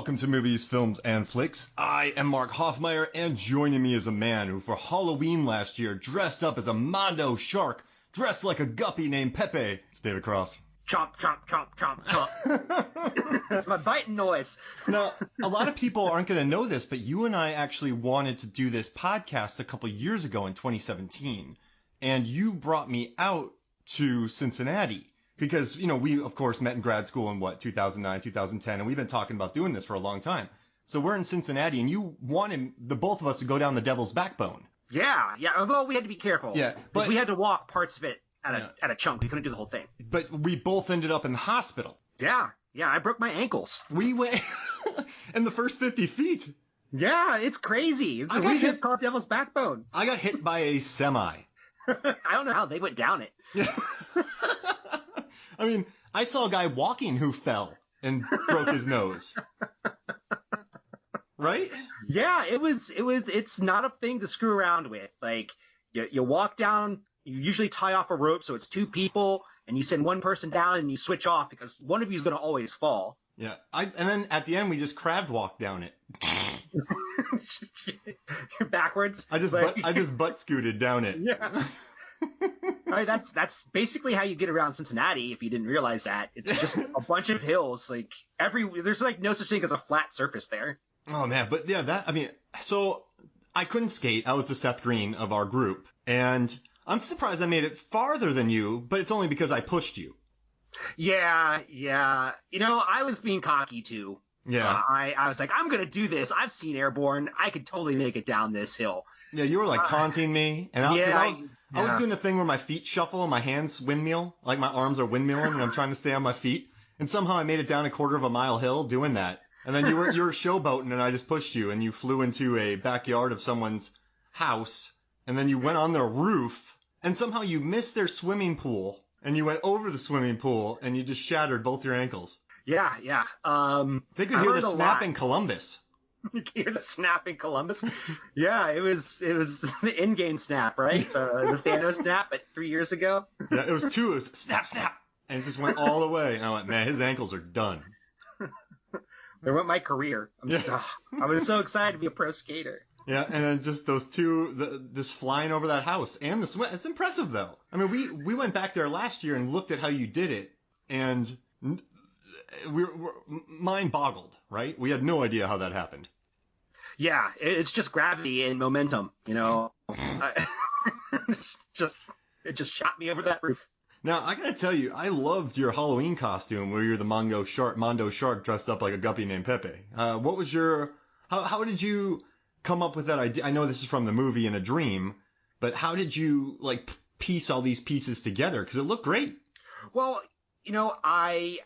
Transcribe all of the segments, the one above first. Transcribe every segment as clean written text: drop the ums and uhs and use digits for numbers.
welcome to Movies, Films, and Flicks. I am Mark Hoffmeyer, and joining me is a man who for Halloween last year dressed up as a Mondo shark, dressed like a guppy named Pepe. It's David Cross. Chomp, chomp, chomp, chomp, chomp. That's my biting noise. Now, a lot of people aren't going to know this, but you and I actually wanted to do this podcast a couple years ago in 2017, and you brought me out to Cincinnati. Because, you know, we, of course, met in grad school in, 2009, 2010, and we've been talking about doing this for a long time. So we're in Cincinnati, and you wanted the both of us to go down the Devil's Backbone. Yeah. Well, we had to be careful. Yeah, but we had to walk parts of it at a chunk. We couldn't do the whole thing. But we both ended up in the hospital. Yeah, I broke my ankles. We went in the first 50 feet. Yeah, it's crazy. It's a reason called Devil's Backbone. I got hit by a semi. I don't know how they went down it. Yeah. I mean, I saw a guy walking who fell and broke his nose. Right? Yeah, it's not a thing to screw around with. Like, you walk down, you usually tie off a rope so it's two people, and you send one person down and you switch off because one of you is going to always fall. Yeah. And then at the end, we just crab walked down it. Backwards? I just butt scooted down it. Yeah. Right, that's basically how you get around Cincinnati. If you didn't realize that, it's just a bunch of hills. Like there's like no such thing as a flat surface there. Oh man, but yeah, so I couldn't skate. I was the Seth Green of our group, and I'm surprised I made it farther than you. But it's only because I pushed you. Yeah. You know, I was being cocky too. Yeah. I was like, I'm gonna do this. I've seen Airborne. I could totally make it down this hill. Yeah, you were like taunting me, and I was doing a thing where my feet shuffle and my hands windmill, like my arms are windmilling, and I'm trying to stay on my feet. And somehow I made it down a quarter of a mile hill doing that. And then you were showboating, and I just pushed you, and you flew into a backyard of someone's house, and then you went on their roof, and somehow you missed their swimming pool, and you went over the swimming pool, and you just shattered both your ankles. Yeah. They could hear the snap in Columbus. You can hear the snap in Columbus. Yeah, it was the in-game snap, right? The Thanos snap 3 years ago. Yeah, it was two. It was snap, and it just went all the way. And I went, man, his ankles are done. There went my career. I was so excited to be a pro skater. Yeah, and then just those two, just flying over that house and the swim. It's impressive, though. I mean, we went back there last year and looked at how you did it, and we're mind boggled, right? We had no idea how that happened. Yeah, it's just gravity and momentum, you know. It just shot me over that roof. Now, I gotta tell you, I loved your Halloween costume where you're the Mondo shark dressed up like a guppy named Pepe. What was how did you come up with that idea? I know this is from the movie In a Dream, but how did you, like, piece all these pieces together? Because it looked great. Well, you know, I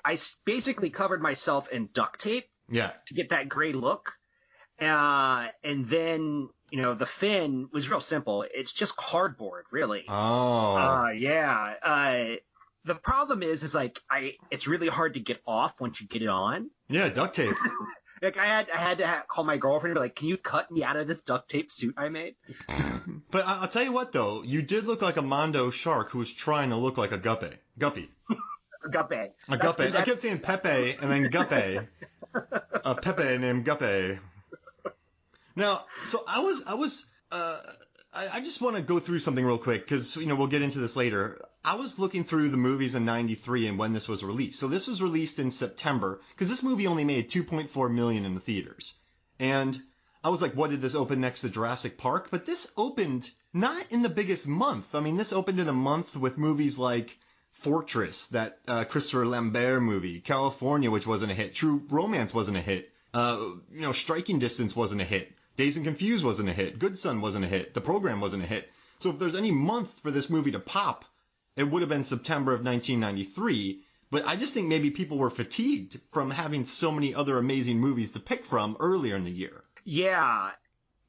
basically covered myself in duct tape. Yeah. To get that gray look. And then, you know, the fin was real simple. It's just cardboard, really. Oh. Yeah. The problem is like, it's really hard to get off once you get it on. Yeah, duct tape. Like, I had to call my girlfriend and be like, can you cut me out of this duct tape suit I made? But I'll tell you what, though. You did look like a Mondo shark who was trying to look like a guppy. A guppy. A guppy. I kept saying Pepe and then guppy. A Pepe named Guppy. Now, so I just want to go through something real quick because, you know, we'll get into this later. I was looking through the movies in '93 and when this was released. So this was released in September because this movie only made $2.4 million in the theaters. And I was like, what, did this open next to Jurassic Park? But this opened not in the biggest month. I mean, this opened in a month with movies like Fortress, that Christopher Lambert movie, California, which wasn't a hit, True Romance wasn't a hit, you know, Striking Distance wasn't a hit, Dazed and Confused wasn't a hit, Good Son wasn't a hit, The Program wasn't a hit. So if there's any month for this movie to pop, it would have been September of 1993. But I just think maybe people were fatigued from having so many other amazing movies to pick from earlier in the year. Yeah.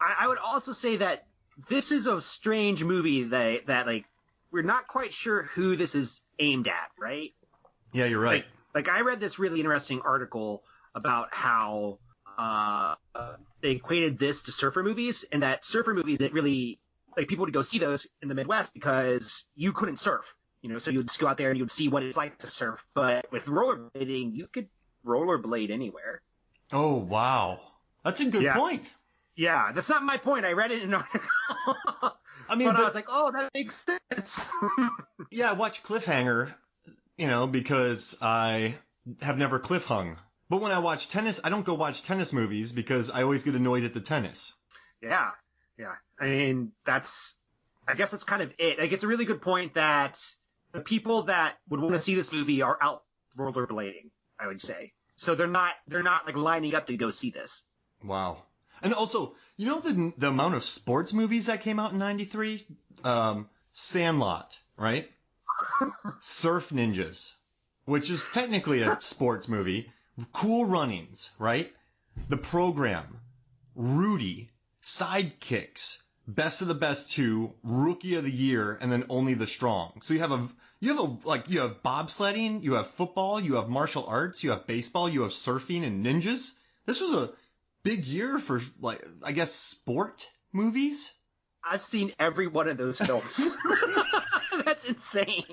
I would also say that this is a strange movie that like, we're not quite sure who this is aimed at, right? Yeah, you're right. Like I read this really interesting article about how they equated this to surfer movies, and that surfer movies that really, like, people would go see those in the Midwest because you couldn't surf, you know, so you would just go out there and you would see what it's like to surf. But with rollerblading, you could rollerblade anywhere. Oh, wow. That's a good point. Yeah, that's not my point. I read it in an article. I mean, but I was like, oh, that makes sense. Yeah, I watch Cliffhanger, because I have never cliffhung. But when I watch tennis, I don't go watch tennis movies because I always get annoyed at the tennis. Yeah. I mean, I guess that's kind of it. Like, it's a really good point that the people that would want to see this movie are out rollerblading, I would say. So they're not like lining up to go see this. Wow. And also, the amount of sports movies that came out in 93? Sandlot, right? Surf Ninjas, which is technically a sports movie. Cool Runnings, right? The Program, Rudy, Sidekicks, Best of the Best 2, Rookie of the Year, and then Only the Strong. So you have bobsledding, you have football, you have martial arts, you have baseball, you have surfing and ninjas. This was a big year for, I guess, sport movies. I've seen every one of those films. That's insane.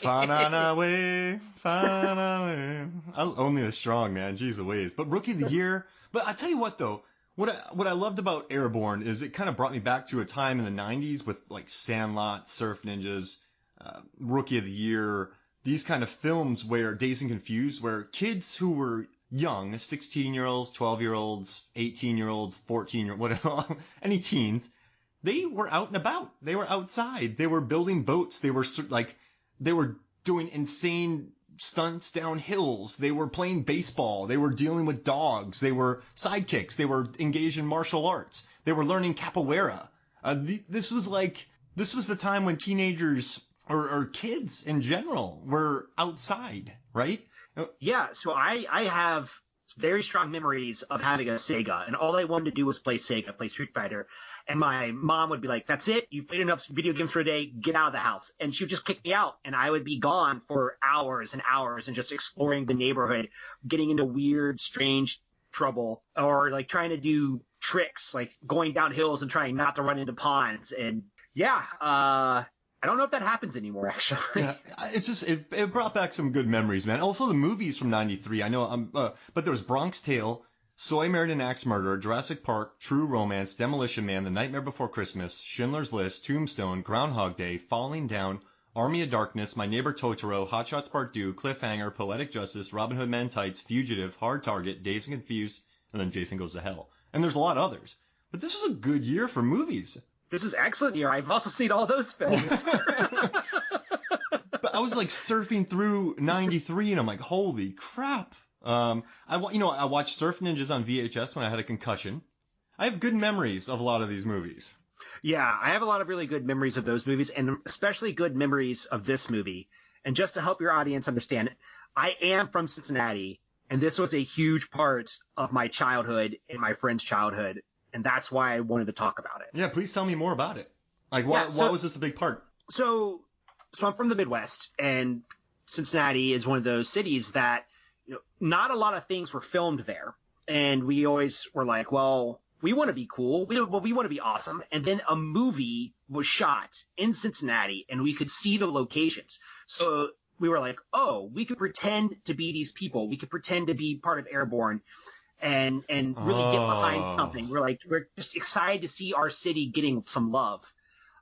Only the Strong, man. Jeez Louise. But Rookie of the Year. But I tell you what, though. What I loved about Airborne is it kind of brought me back to a time in the 90s with like Sandlot, Surf Ninjas, Rookie of the Year, these kind of films where Dazed and Confused, where kids who were young, 16-year-olds, 12-year-olds, 18-year-olds, 14-year-olds, whatever, any teens, they were out and about. They were outside. They were building boats. They were doing insane stunts down hills. They were playing baseball. They were dealing with dogs. They were sidekicks. They were engaged in martial arts. They were learning capoeira. This was the time when teenagers or kids in general were outside, right? Yeah. So I have very strong memories of having a Sega, and all I wanted to do was play Sega, play Street Fighter. And my mom would be like, that's it. You've played enough video games for a day. Get out of the house. And she would just kick me out. And I would be gone for hours and hours and just exploring the neighborhood, getting into weird, strange trouble, or like trying to do tricks, like going down hills and trying not to run into ponds. And I don't know if that happens anymore, actually. Yeah, it's just, it brought back some good memories, man. Also the movies from 93. I know, but there was Bronx Tale, Soy Married an Axe Murderer, Jurassic Park, True Romance, Demolition Man, The Nightmare Before Christmas, Schindler's List, Tombstone, Groundhog Day, Falling Down, Army of Darkness, My Neighbor Totoro, Hot Shots Part 2, Cliffhanger, Poetic Justice, Robin Hood Men in Tights, Fugitive, Hard Target, Dazed and Confused, and then Jason Goes to Hell. And there's a lot of others. But this was a good year for movies. This is excellent year. I've also seen all those films. But I was like surfing through 93 and I'm like, holy crap. I watched Surf Ninjas on VHS when I had a concussion. I have good memories of a lot of these movies. Yeah, I have a lot of really good memories of those movies, and especially good memories of this movie. And just to help your audience understand, I am from Cincinnati, and this was a huge part of my childhood and my friend's childhood, and that's why I wanted to talk about it. Yeah, please tell me more about it. Like, why was this a big part? So I'm from the Midwest, and Cincinnati is one of those cities that not a lot of things were filmed there. And we always were like, well, we want to be cool. We want to be awesome. And then a movie was shot in Cincinnati and we could see the locations. So we were like, oh, we could pretend to be these people. We could pretend to be part of Airborne and really get behind something. We're just excited to see our city getting some love.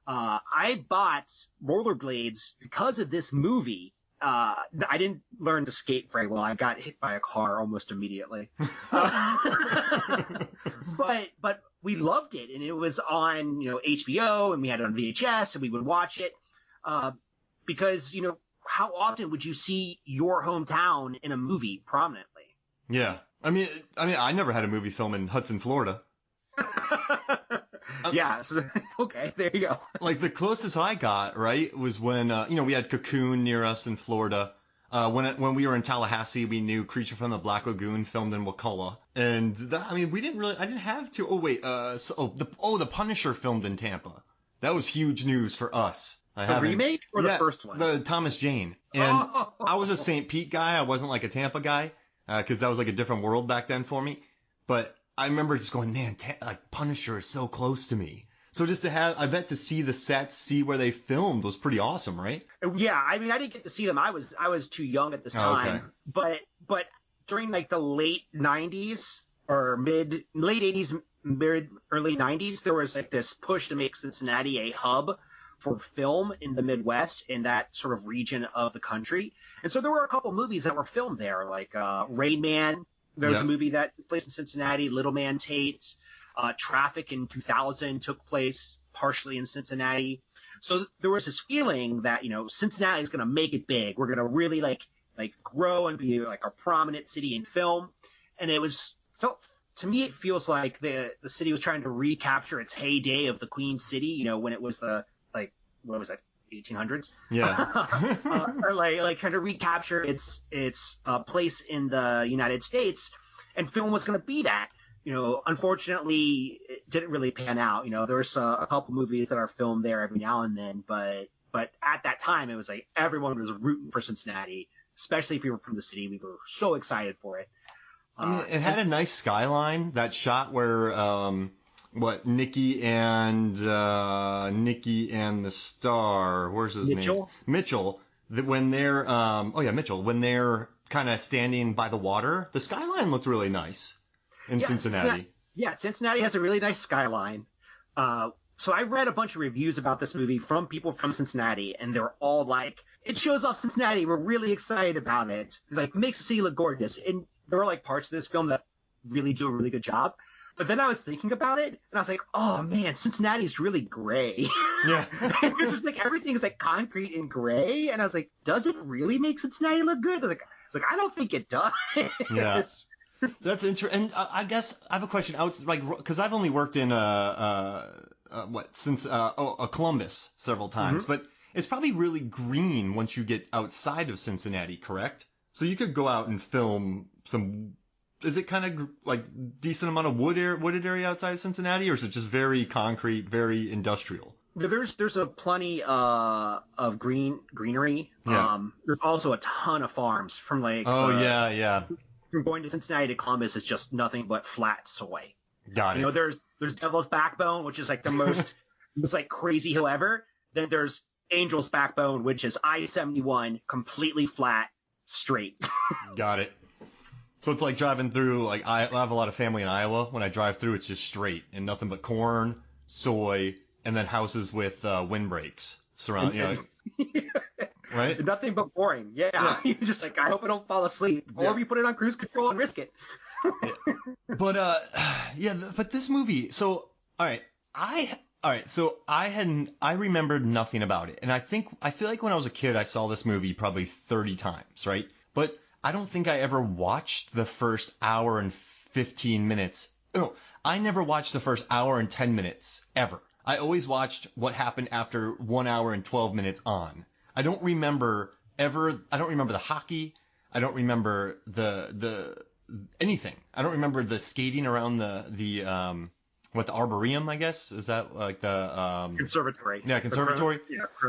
I bought rollerblades because of this movie. I didn't learn to skate very well. I got hit by a car almost immediately. But we loved it, and it was on HBO, and we had it on VHS, and we would watch it because how often would you see your hometown in a movie prominently? Yeah, I mean, I never had a movie film in Hudson, Florida. Yeah. So, okay. There you go. Like the closest I got, right, was when we had Cocoon near us in Florida. When we were in Tallahassee, we knew Creature from the Black Lagoon filmed in Wakulla, and we didn't I didn't have to. Oh wait. The Punisher filmed in Tampa. That was huge news for us. The remake or the first one? The Thomas Jane. And I was a St. Pete guy. I wasn't like a Tampa guy because that was like a different world back then for me. But I remember just going, man, Punisher is so close to me. So just I bet to see the sets, see where they filmed was pretty awesome, right? Yeah, I mean, I didn't get to see them. I was too young at this time. Okay. But during like the late 90s, or late 80s, early 90s, there was like this push to make Cincinnati a hub for film in the Midwest, in that sort of region of the country. And so there were a couple movies that were filmed there, like Rain Man. There was a movie that took place in Cincinnati, Little Man Tate. Traffic in 2000 took place partially in Cincinnati. So there was this feeling that, Cincinnati is going to make it big. We're going to really like grow and be like a prominent city in film. And to me, it feels like the city was trying to recapture its heyday of the Queen City, when it was what was that, 1800s? Yeah. Or like trying to recapture its place in the United States, and film was going to be that. Unfortunately, it didn't really pan out. There's a couple movies that are filmed there every now and then, but at that time, it was like everyone was rooting for Cincinnati, especially if you were from the city. We were so excited for it. I mean, it had a nice skyline. That shot where Nikki and the star, where's his name? Mitchell. When they're Mitchell. When they're kind of standing by the water, the skyline looked really nice in Cincinnati. Cincinnati has a really nice skyline. So I read a bunch of reviews about this movie from people from Cincinnati, and they're all like, it shows off Cincinnati. We're really excited about it. Like, makes the city look gorgeous. And there are like parts of this film that really do a really good job. But then I was thinking about it, and I was like, oh man, Cincinnati's really gray. Yeah. It was just like everything's like concrete and gray, and I was like, does it really make Cincinnati look good? It's like I don't think it does. Yeah. That's interesting. And I guess I have a question. Because I've only worked in Columbus several times, but it's probably really green once you get outside of Cincinnati, correct? So you could go out and film some. Is it kind of like decent amount of wooded area outside of Cincinnati, or is it just very concrete, very industrial? There's a plenty of greenery. Yeah. There's also a ton of farms from like. Oh yeah. From going to Cincinnati to Columbus is just nothing but flat soy. Got it. There's Devil's Backbone, which is like the most it's like crazy hill ever. Then there's Angel's Backbone, which is I-71, completely flat, straight. Got it. So it's like driving through, like, I have a lot of family in Iowa. When I drive through, it's just straight and nothing but corn, soy, and then houses with windbreaks surrounding, right? Nothing but boring. Yeah. You're just like, I hope I don't fall asleep. Or you put it on cruise control and risk it. But this movie, so, I remembered nothing about it. And I feel like when I was a kid, I saw this movie probably 30 times, right? But I don't think I ever watched the first hour and 15 minutes. No, I never watched the first hour and 10 minutes, ever. I always watched what happened after 1 hour and 12 minutes on. I don't remember the hockey. I don't remember the anything. I don't remember the skating around the Arboretum, I guess? Is that like the Conservatory. Yeah, conservatory.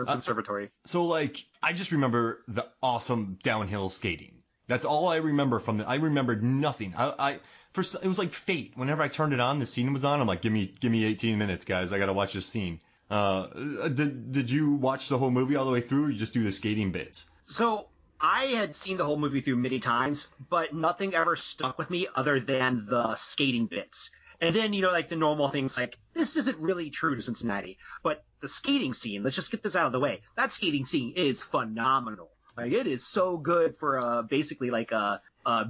Conservatory. So like I just remember the awesome downhill skating. That's all I remember from it. I remembered nothing. It was like fate. Whenever I turned it on, the scene was on. I'm like, give me 18 minutes, guys. I gotta watch this scene. Did you watch the whole movie all the way through, or you just do the skating bits? So I had seen the whole movie through many times, but nothing ever stuck with me other than the skating bits. And then, like the normal things like, this isn't really true to Cincinnati, but the skating scene, let's just get this out of the way. That skating scene is phenomenal. Like, it is so good for basically like a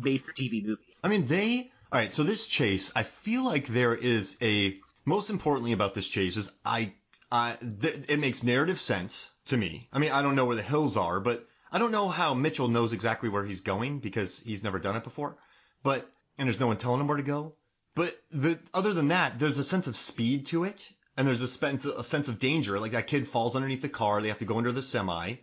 made-for-TV movie. I mean, all right, so this chase, I feel like there is most importantly about this chase is it makes narrative sense to me. I mean, I don't know where the hills are, but I don't know how Mitchell knows exactly where he's going because he's never done it before. And there's no one telling him where to go. But other than that, there's a sense of speed to it, and there's a sense of danger. Like that kid falls underneath the car, they have to go under the semi.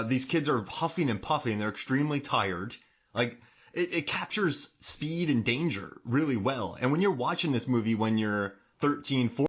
These kids are huffing and puffing, they're extremely tired. Like it captures speed and danger really well. And when you're watching this movie when you're 13, 14,